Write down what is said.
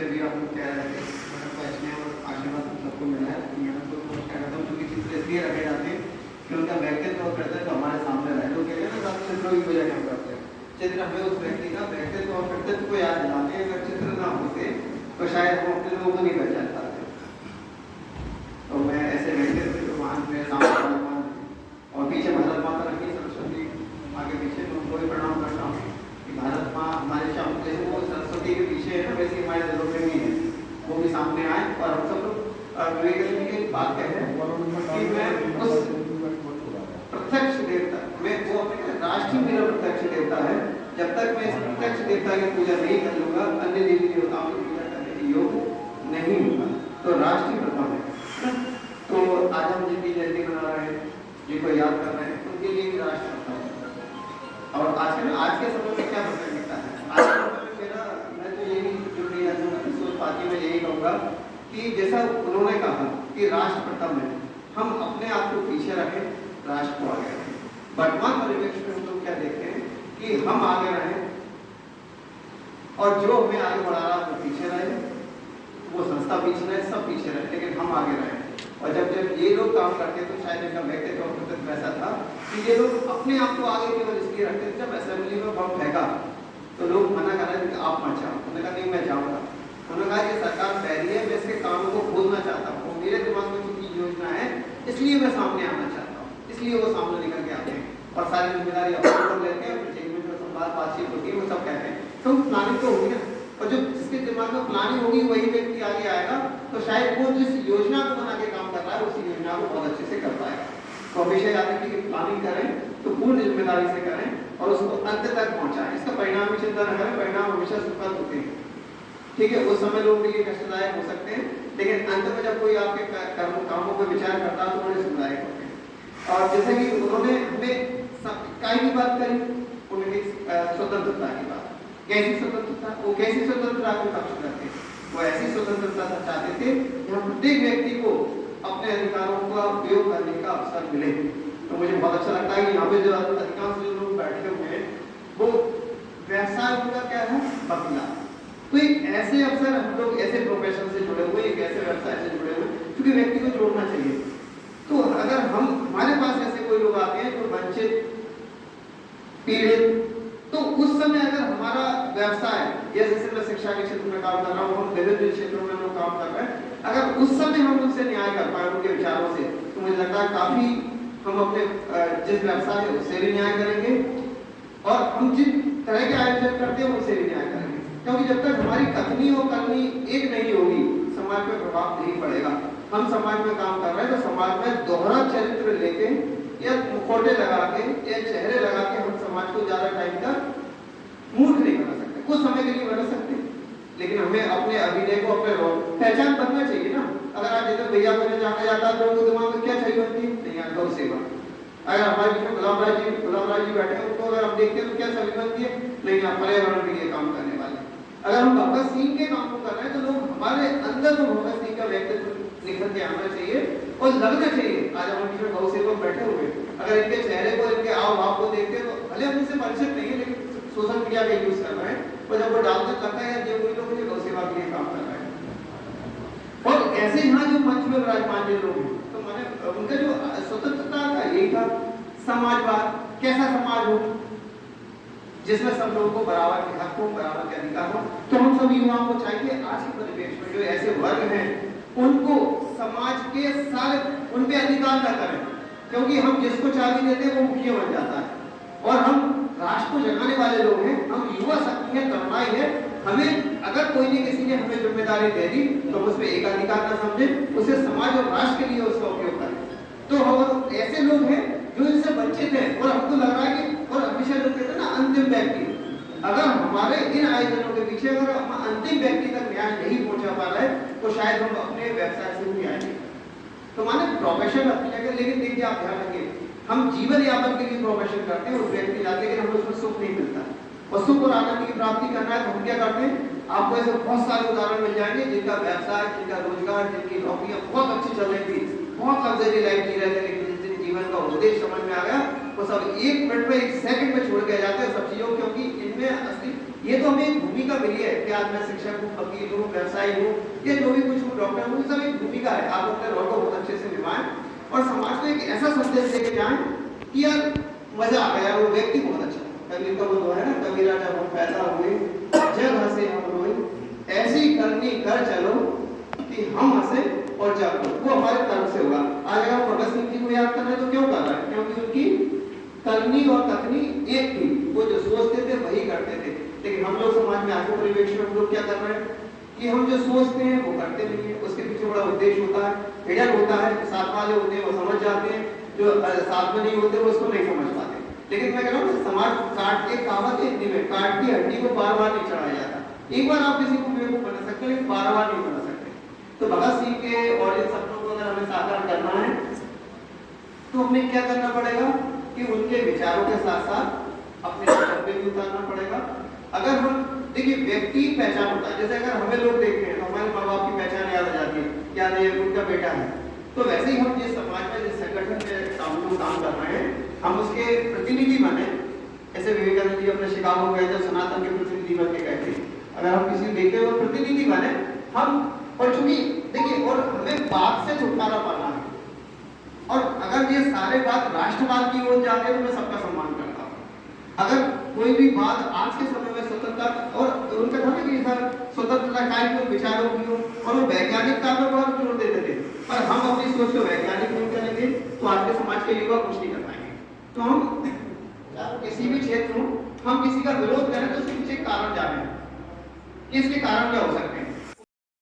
जैसे भी आप लोग कह रहे थे, मतलब वैष्णव और आशीर्वाद हम सबको मिला है। यहाँ तो मैं कहना चाहूँ क्योंकि चित्र इसलिए रखे जाते हैं कि उनका व्यक्तित्व और कृतित्व हमारे सामने रहे। लोग कहते हैं ना सब चित्रों की पूजा क्यों करते हैं? चित्र हमें उस व्यक्ति का व्यक्तित्व और कृतित्व को याद दिलाते हैं। अगर चित्र ना होते तो शायद हम अपने लोगों को नहीं पहचान पाते। तो मैं ऐसे व्यक्तित्व जो महान मेरे सामने और पीछे भारत माता रखी सरस्वती आगे पीछे मैं उनको भी प्रणाम करता हूँ कि भारत माँ हमारे सामने जैसे वो सरस्वती के पीछे है ना, वैसे हमारे दिलों में भी है, वो भी सामने आए। और हम सब लोग विवेकानंद की एक बात कहते हैं कि मैं उस प्रत्यक्ष देवता, मैं वो अपने राष्ट्र ही मेरा प्रत्यक्ष देवता है। जब तक मैं इस प्रत्यक्ष देवता की पूजा नहीं कर लूंगा, अन्य देवी देवताओं की पूजा करने की योग नहीं होगा। तो राष्ट्र ही प्रथम है। तो आज हम जिनकी जयंती मना रहे हैं, जिनको याद कर रहे हैं, उनके लिए भी राष्ट्र प्रथम है। और आज के समय में क्या प्राथमिकता है? आज के समय में मेरा मैं तो यही जो मेरी सोच पाती मैं यही कहूँगा कि जैसा उन्होंने कहा कि राष्ट्र प्रथम है, हम अपने आप को पीछे रखें, राष्ट्र को आगे रखें। वर्तमान परिवेश में हम लोग क्या देखते हैं कि हम आगे रहें और जो हमें आगे बढ़ा रहा है वो पीछे रहे, वो संस्था पीछे रहे, सब पीछे रहे, लेकिन हम आगे रहे। और जब ये लोग काम करते तो शायद इनका व्यक्तित्व और कृतित्व ऐसा था कि ये लोग अपने आप को आगे केवल इसलिए रखते थे। जब असेंबली में बम फेंका तो लोग मना कर रहे थे कि आप मत जाओ, उन्होंने कहा नहीं मैं जाऊँगा। उन्होंने कहा कि सरकार कह रही है, मैं इसके कामों को खोलना चाहता हूँ, मेरे दिमाग में जो योजना है इसलिए मैं सामने आना चाहता हूँ, इसलिए वो सामने निकल के आते हैं और सारी जिम्मेदारी अपने लेते हैं। और जो संवाद बातचीत होती है वो सब कहते हैं तो प्लानिंग तो होगी ना, और जो जिसके दिमाग में प्लानिंग होगी वही व्यक्ति आगे आएगा, तो शायद वो जिस योजना को बना के काम कर रहा है उसी योजना को बहुत अच्छे से कर पाएगा। तो हमेशा याद रखिए कि प्लानिंग करें तो पूर्ण जिम्मेदारी से करें और उसको अंत तक पहुंचाएं। इसका परिणाम की चिंता न करें, परिणाम हमेशा सुखद होते हैं। ठीक है, उस समय लोगों के लिए कष्टदायक हो सकते हैं, लेकिन अंत में जब कोई आपके कामों पर विचार करता है तो बड़े सुखदायक होते हैं। और जैसे कि उन्होंने हमें काय की बात करी, उन्होंने स्वतंत्रता की बात, कैसी स्वतंत्रता, वो कैसी स्वतंत्रता को पक्ष करते हैं? वो ऐसी स्वतंत्रता चाहते थे जहाँ प्रत्येक व्यक्ति को अपने अधिकारों का उपयोग करने का अवसर मिले। तो मुझे बहुत अच्छा लगता है कि यहाँ पे जो अधिकांश जो लोग बैठे हुए हैं वो व्यवसाय उनका क्या है, वकीला। तो एक ऐसे अवसर हम लोग ऐसे प्रोफेशन से जुड़े हुए, एक ऐसे व्यवसाय से जुड़े हुए, क्योंकि व्यक्ति को जोड़ना चाहिए। तो अगर हम हमारे पास ऐसे कोई लोग आते हैं जो वंचित पीड़ित, तो उस समय अगर हमारा व्यवसाय, जैसे मैं शिक्षा के क्षेत्र में काम कर रहा हूँ, हम विभिन्न क्षेत्रों में लोग काम कर रहे हैं, अगर उस समय हम उनसे न्याय कर पाए उनके विचारों से, तो मुझे लगता है काफी हम अपने जिस व्यवसाय है उससे भी न्याय करेंगे और हम जिस तरह के आयोजन करते हैं उनसे भी न्याय करेंगे। क्योंकि जब तक हमारी कथनी और करनी एक नहीं होगी, समाज पे प्रभाव नहीं पड़ेगा। हम समाज में काम कर रहे हैं तो समाज में दोहरा चरित्र लेके या मुखौटे लगा के या चेहरे लगा के हम समाज को ज्यादा टाइम तक मूर्ख नहीं बना सकते। कुछ समय के लिए बना सकते, लेकिन हमें अपने अभिनय को, अपने पहचान बनना चाहिए ना। अगर आज जैसे भैया को जाना जाता है तो उनको दिमाग में क्या चाहिए होती है? नहीं यार, गौ सेवा। अगर हमारे बीच में गुलाम राय जी बैठे हैं, उनको अगर हम देखते हैं तो क्या छवि बनती है? नहीं, आप पर्यावरण के लिए काम करने वाले। अगर हम भगत सिंह के काम को कर रहे हैं तो लोग हमारे अंदर तो भगत सिंह का व्यक्तित्व निखर के आना चाहिए और लगना चाहिए। आज हमारे बीच में गौ सेवक बैठे हुए, अगर इनके चेहरे को, इनके आव भाव को देखते हैं तो भले हम इनसे परिचित नहीं है, लेकिन सोशल मीडिया का यूज कर रहे हैं, और जब वो डालते लगता है ये वही लोग गौ सेवा के लिए काम कर रहे हैं। और ऐसे यहाँ जो मंच में विराजमान लोग हैं, तो मैंने उनका जो स्वतंत्रता का यही था, समाजवाद, कैसा समाज हो जिसमें सब लोगों को बराबर के हक हो, बराबर के अधिकार हो। तो हम सभी युवाओं को चाहिए आज के परिवेश में जो ऐसे वर्ग हैं उनको समाज के सारे उन पे अधिकार न करें, क्योंकि हम जिसको चाबी देते हैं वो मुखिया बन जाता है। और हम राष्ट्र को जगाने वाले लोग हैं, हम युवा शक्ति है, तरुणाई है। हमें अगर कोई ने किसी ने हमें जिम्मेदारी दे दी तो हम उसमें एक अधिकार न समझे, उसे समाज और राष्ट्र के लिए उसका उपयोग करें। तो हम ऐसे लोग हैं जो इनसे वंचित हैं और हमको लग रहा है कि, और हमेशा लोग कहते हैं ना अंतिम व्यक्ति, अगर हमारे इन आयोजनों के पीछे अगर हम अंतिम व्यक्ति तक न्याय नहीं पहुंचा पा रहे तो शायद हम अपने व्यवसाय से भी आएंगे। तो माने प्रोफेशन अपनी जगह, लेकिन देखिए आप ध्यान रखिए, हम जीवन यापन के लिए प्रोफेशन करते हैं, उस व्यक्ति जाते हैं, लेकिन हमें उसमें सुख नहीं मिलता। और सुख और आनंद की प्राप्ति करना है तो हम क्या करते हैं? आपको ऐसे बहुत सारे उदाहरण मिल जाएंगे जिनका व्यवसाय, जिनका रोजगार, जिनकी नौकरियां बहुत अच्छी चल रही थी, बहुत लग्जरी लाइफ जी रहे थे, लेकिन जिन जीवन का उद्देश्य समझ में आ गया वो सब एक मिनट में, एक सेकंड में छोड़ के जाते हैं सब चीजों, क्योंकि इनमें असली ये तो हमें एक भूमिका मिली है कि कि आज मैं शिक्षक हूँ, वकील हूँ, व्यवसायी हूँ, या जो भी कुछ हूँ, डॉक्टर हूँ, सब एक भूमिका है। आप अपने रोल को बहुत अच्छे से निभाएं और समाज को एक ऐसा संदेश देके जाएं कि यार मजा आ गया, वो व्यक्ति बहुत अच्छा है। कबीर का वो है ना, कबीरा जब हम पैदा हुए जग हंसे हम रोए, ऐसी करनी कर चलो कि हम हंसे और जग रो। वो हमारे तरफ से हुआ। आज अगर हम भगत सिंह जी को याद कर रहे हैं तो क्यों कर रहे हैं? क्योंकि उनकी करनी और कथनी एक थी। वो जो सोचते थे वही करते थे। लेकिन हम लोग समाज में आत्म परिवेश में हम लोग क्या कर रहे हैं कि हम जो सोचते हैं वो करते नहीं है। उसके पीछे बड़ा उद्देश्य होता है, हिडन होता है। साथ वाले होते हैं वो समझ जाते हैं, जो साथ में नहीं होते वो उसको नहीं समझ पाते। लेकिन मैं कह रहा हूँ समाज काट के कहावत है हिंदी में, काट की हड्डी को बार बार नहीं चढ़ाया जाता। एक बार आप किसी को बेवकूफ बना सकते हैं, बार बार नहीं बना सकते। तो भगत सिंह के और इन सपनों को अगर हमें साकार करना है तो हमें क्या करना पड़ेगा कि उनके विचारों के साथ साथ अपने कर्तव्य भी उतारना पड़ेगा। अगर हम देखिए व्यक्ति पहचान होता है, जैसे अगर हमें लोग देखते हैं तो हमारे माँ बाप की पहचान याद आ जाती है, याद है उनका बेटा है। तो वैसे ही हम जिस समाज में जिस संगठन में काम कर रहे हैं हम उसके प्रतिनिधि बने। ऐसे विवेकानंद जी अपने शिकागो गए थे, सनातन के प्रतिनिधि बन के गए थे। अगर हम किसी देखते हुए प्रतिनिधि बने हम, और चूंकि देखिए और हमें बात से छुटकारा पाना है। और अगर ये सारे बात राष्ट्रवाद की ओर जाते हैं तो मैं सबका सम्मान करता हूँ। अगर कोई भी बात आज के समय में स्वतंत्रता और उनका था ना कि सर स्वतंत्रता काय की विचारों की हो, और वो वैज्ञानिकता पर बहुत जोर देते थे। पर हम अपनी सोच को वैज्ञानिक नहीं करेंगे तो आज के समाज के युवा कुछ नहीं कर पाएंगे। तो हम किसी भी क्षेत्र में हम किसी का विरोध करें तो उसके पीछे कारण जाने, इसके कारण क्या हो सकता है।